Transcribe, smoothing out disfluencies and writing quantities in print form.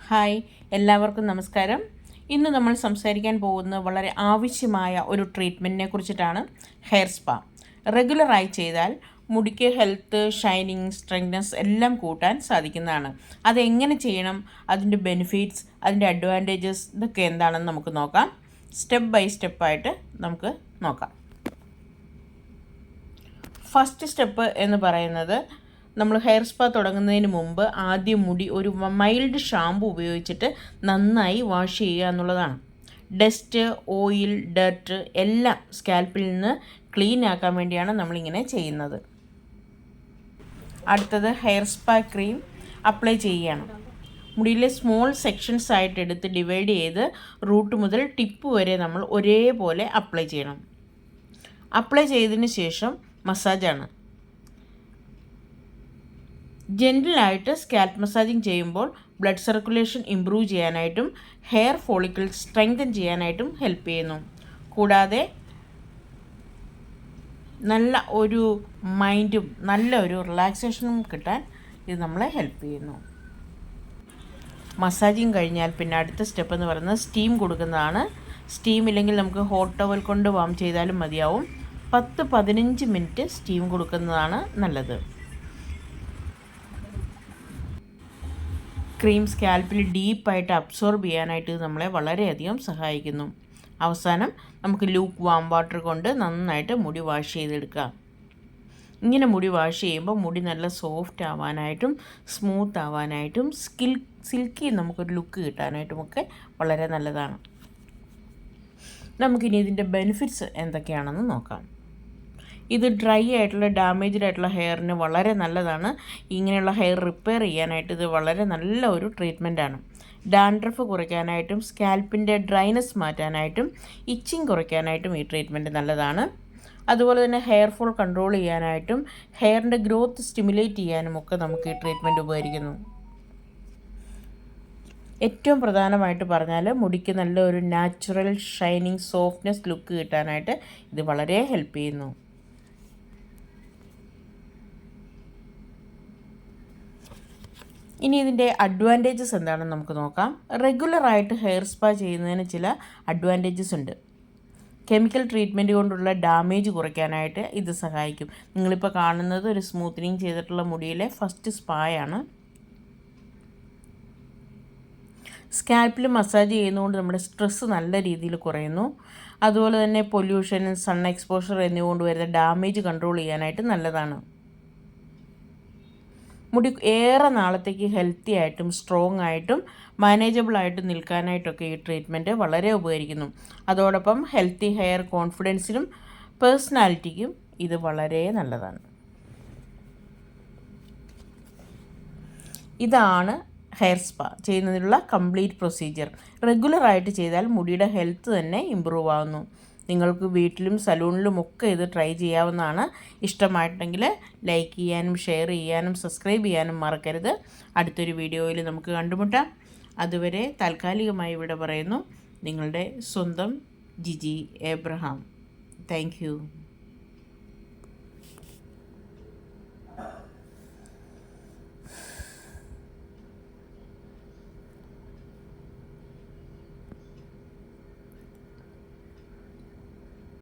Hi, എല്ലാവർക്കും നമസ്കാരം. ഇന്ന് നമ്മൾ സംസാരിക്കാൻ പോകുന്നത് വളരെ ആവശ്യമായ ഒരു ട്രീറ്റ്മെൻറ്റിനെ കുറിച്ചിട്ടാണ്. ഹെയർ സ്പാ റെഗുലറായി ചെയ്താൽ മുടിക്ക് ഹെൽത്ത്, ഷൈനിങ്, സ്ട്രെങ്ത്നെസ് എല്ലാം കൂട്ടാൻ സാധിക്കുന്നതാണ്. അതെങ്ങനെ ചെയ്യണം, അതിൻ്റെ ബെനിഫിറ്റ്സ്, അതിൻ്റെ അഡ്വാൻറ്റേജസ് ഇതൊക്കെ എന്താണെന്ന് നമുക്ക് നോക്കാം. സ്റ്റെപ്പ് ബൈ സ്റ്റെപ്പായിട്ട് നമുക്ക് നോക്കാം. ഫസ്റ്റ് സ്റ്റെപ്പ് എന്ന് പറയുന്നത്, നമ്മൾ ഹെയർ സ്പാ തുടങ്ങുന്നതിന് മുമ്പ് ആദ്യം മുടി ഒരു മൈൽഡ് ഷാമ്പു ഉപയോഗിച്ചിട്ട് നന്നായി വാഷ് ചെയ്യുക എന്നുള്ളതാണ്. ഡസ്റ്റ്, ഓയിൽ, ഡർട്ട് എല്ലാം സ്കാൽപ്പിൽ നിന്ന് ക്ലീൻ ആക്കാൻ വേണ്ടിയാണ് നമ്മളിങ്ങനെ ചെയ്യുന്നത്. അടുത്തത് ഹെയർ സ്പാ ക്രീം അപ്ലൈ ചെയ്യുകയാണ്. മുടിയിലെ സ്മോൾ സെക്ഷൻസ് ആയിട്ട് എടുത്ത് ഡിവൈഡ് ചെയ്ത് റൂട്ട് മുതൽ ടിപ്പ് വരെ നമ്മൾ ഒരേപോലെ അപ്ലൈ ചെയ്യണം. അപ്ലൈ ചെയ്തതിന് ശേഷം മസാജാണ്. ജെൻറ്റിലായിട്ട് സ്കാൽപ്പ് മസാജിങ് ചെയ്യുമ്പോൾ ബ്ലഡ് സർക്കുലേഷൻ ഇമ്പ്രൂവ് ചെയ്യാനായിട്ടും ഹെയർ ഫോളിക്കിൾ സ്ട്രെങ്തൻ ചെയ്യാനായിട്ടും ഹെൽപ്പ് ചെയ്യുന്നു. കൂടാതെ നല്ല ഒരു മൈൻഡും നല്ല ഒരു റിലാക്സേഷനും കിട്ടാൻ ഇത് നമ്മളെ ഹെൽപ്പ് ചെയ്യുന്നു. മസാജിങ് കഴിഞ്ഞാൽ പിന്നെ അടുത്ത സ്റ്റെപ്പ് എന്ന് പറയുന്നത് സ്റ്റീം കൊടുക്കുന്നതാണ്. സ്റ്റീം ഇല്ലെങ്കിൽ നമുക്ക് ഹോട്ട് ടവൽ കൊണ്ട് വാം ചെയ്താലും മതിയാവും. 10-15 മിനിറ്റ് സ്റ്റീം കൊടുക്കുന്നതാണ് നല്ലത്. ക്രീം സ്കാൽപ്പിൽ ഡീപ്പായിട്ട് അബ്സോർബ് ചെയ്യാനായിട്ട് ഇത് നമ്മളെ വളരെയധികം സഹായിക്കുന്നു. അവസാനം നമുക്ക് ലൂക്ക് വാം വാട്ടർ കൊണ്ട് നന്നായിട്ട് മുടി വാഷ് ചെയ്തെടുക്കാം. ഇങ്ങനെ മുടി വാഷ് ചെയ്യുമ്പോൾ മുടി നല്ല സോഫ്റ്റ് ആവാനായിട്ടും സ്മൂത്ത് ആവാനായിട്ടും സിൽക്കി നമുക്കൊരു ലുക്ക് കിട്ടാനായിട്ടുമൊക്കെ വളരെ നല്ലതാണ്. നമുക്കിനി ഇതിൻ്റെ ബെനിഫിറ്റ്സ് എന്തൊക്കെയാണെന്ന് നോക്കാം. ഇത് ഡ്രൈ ആയിട്ടുള്ള ഡാമേജ്ഡ് ആയിട്ടുള്ള ഹെയറിന് വളരെ നല്ലതാണ്. ഇങ്ങനെയുള്ള ഹെയർ റിപ്പയർ ചെയ്യാനായിട്ട് ഇത് വളരെ നല്ല ഒരു ട്രീറ്റ്മെൻറ്റാണ്. ഡാൻഡ്രഫ് കുറയ്ക്കാനായിട്ടും സ്കാൽപ്പിൻ്റെ ഡ്രൈനെസ് മാറ്റാനായിട്ടും ഇച്ചിങ് കുറയ്ക്കാനായിട്ടും ഈ ട്രീറ്റ്മെൻറ്റ് നല്ലതാണ്. അതുപോലെ തന്നെ ഹെയർ ഫോൾ കൺട്രോൾ ചെയ്യാനായിട്ടും ഹെയറിൻ്റെ ഗ്രോത്ത് സ്റ്റിമുലേറ്റ് ചെയ്യാനും ഒക്കെ നമുക്ക് ഈ ട്രീറ്റ്മെൻറ്റ് ഉപകരിക്കുന്നു. ഏറ്റവും പ്രധാനമായിട്ട് പറഞ്ഞാൽ മുടിക്ക് നല്ലൊരു നാച്ചുറൽ ഷൈനിങ് സോഫ്റ്റ്നെസ് ലുക്ക് കിട്ടാനായിട്ട് ഇത് വളരെ ഹെൽപ്പ് ചെയ്യുന്നു. ഇനി ഇതിൻ്റെ അഡ്വാൻറ്റേജസ് എന്താണെന്ന് നമുക്ക് നോക്കാം. റെഗുലറായിട്ട് ഹെയർ സ്പാ ചെയ്യുന്നതിന് ചില അഡ്വാൻറ്റേജസ് ഉണ്ട്. കെമിക്കൽ ട്രീറ്റ്മെൻറ്റ് കൊണ്ടുള്ള ഡാമേജ് കുറയ്ക്കാനായിട്ട് ഇത് സഹായിക്കും. നിങ്ങളിപ്പോൾ കാണുന്നത് ഒരു സ്മൂത്തനിങ് ചെയ്തിട്ടുള്ള മുടിയിലെ ഫസ്റ്റ് സ്പായാണ്. സ്കാൽപ്പിൽ മസാജ് ചെയ്യുന്നതുകൊണ്ട് നമ്മുടെ സ്ട്രെസ്സ് നല്ല രീതിയിൽ കുറയുന്നു. അതുപോലെ തന്നെ പൊല്യൂഷൻ, സൺ എക്സ്പോഷർ എന്നിവ കൊണ്ട് വരുന്ന ഡാമേജ് കൺട്രോൾ ചെയ്യാനായിട്ട് നല്ലതാണ്. മുടി ഏറെ നാളത്തേക്ക് ഹെൽത്തി ആയിട്ടും സ്ട്രോങ് ആയിട്ടും മാനേജബിൾ ആയിട്ടും നിൽക്കാനായിട്ടൊക്കെ ഈ ട്രീറ്റ്മെൻറ്റ് വളരെ ഉപകരിക്കുന്നു. അതോടൊപ്പം ഹെൽത്തി ഹെയർ കോൺഫിഡൻസിനും പേഴ്സണാലിറ്റിക്കും ഇത് വളരെ നല്ലതാണ്. ഇതാണ് ഹെയർ സ്പാ ചെയ്യുന്നതിനുള്ള കംപ്ലീറ്റ് പ്രൊസീജിയർ. റെഗുലറായിട്ട് ചെയ്താൽ മുടിയുടെ ഹെൽത്ത് തന്നെ ഇമ്പ്രൂവ് ആവുന്നു. നിങ്ങൾക്ക് വീട്ടിലും സലൂണിലും ഒക്കെ ഇത് ട്രൈ ചെയ്യാവുന്നതാണ്. ഇഷ്ടമായിട്ടുണ്ടെങ്കിൽ ലൈക്ക് ചെയ്യാനും ഷെയർ ചെയ്യാനും സബ്സ്ക്രൈബ് ചെയ്യാനും മറക്കരുത്. അടുത്തൊരു വീഡിയോയിൽ നമുക്ക് കണ്ടുമുട്ടാം. അതുവരെ താൽക്കാലികമായി ഇവിടെ പറയുന്നു, നിങ്ങളുടെ സ്വന്തം ജിജി എബ്രഹാം. Thank you.